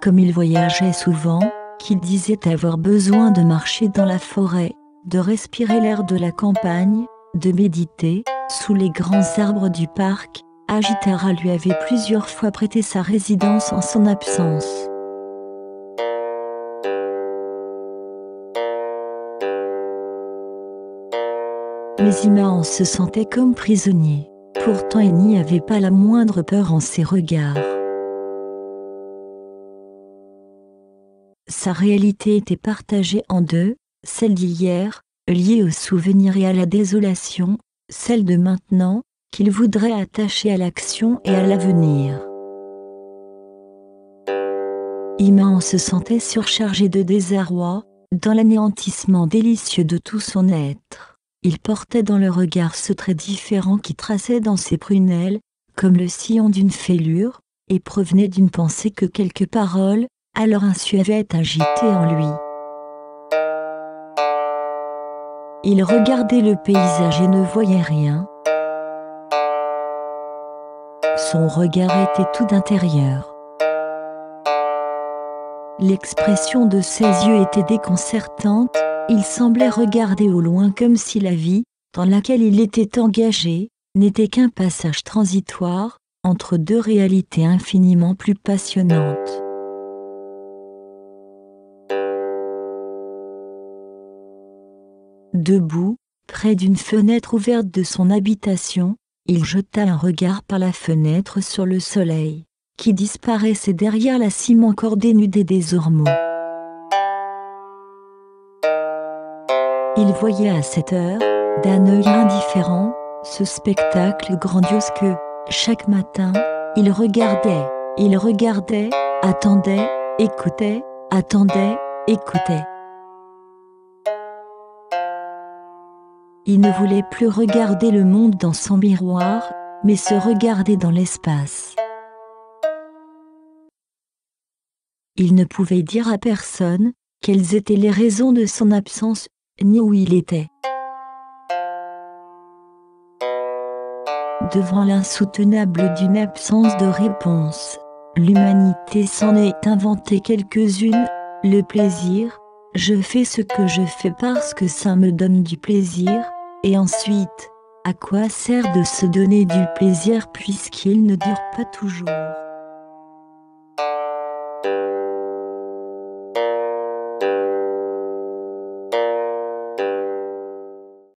comme il voyageait souvent, qu'il disait avoir besoin de marcher dans la forêt, de respirer l'air de la campagne, de méditer, sous les grands arbres du parc. Agitera lui avait plusieurs fois prêté sa résidence en son absence. Mais Iman se sentait comme prisonnier. Pourtant il n'y avait pas la moindre peur en ses regards. Sa réalité était partagée en deux, celle d'hier, liée au souvenir et à la désolation, celle de maintenant, qu'il voudrait attacher à l'action et à l'avenir. Iman se sentait surchargé de désarroi, dans l'anéantissement délicieux de tout son être. Il portait dans le regard ce trait différent qui traçait dans ses prunelles, comme le sillon d'une fêlure, et provenait d'une pensée que quelques paroles, alors insues, avaient agitée en lui. Il regardait le paysage et ne voyait rien. Son regard était tout d'intérieur. L'expression de ses yeux était déconcertante, il semblait regarder au loin comme si la vie, dans laquelle il était engagé, n'était qu'un passage transitoire, entre deux réalités infiniment plus passionnantes. Debout, près d'une fenêtre ouverte de son habitation, il jeta un regard par la fenêtre sur le soleil, qui disparaissait derrière la cime encore dénudée des ormeaux. Il voyait à cette heure, d'un œil indifférent, ce spectacle grandiose que, chaque matin, il regardait, attendait, écoutait, attendait, écoutait. Il ne voulait plus regarder le monde dans son miroir, mais se regarder dans l'espace. Il ne pouvait dire à personne quelles étaient les raisons de son absence, ni où il était. Devant l'insoutenable d'une absence de réponse, l'humanité s'en est inventée quelques-unes. Le plaisir, je fais ce que je fais parce que ça me donne du plaisir, et ensuite, à quoi sert de se donner du plaisir puisqu'il ne dure pas toujours ?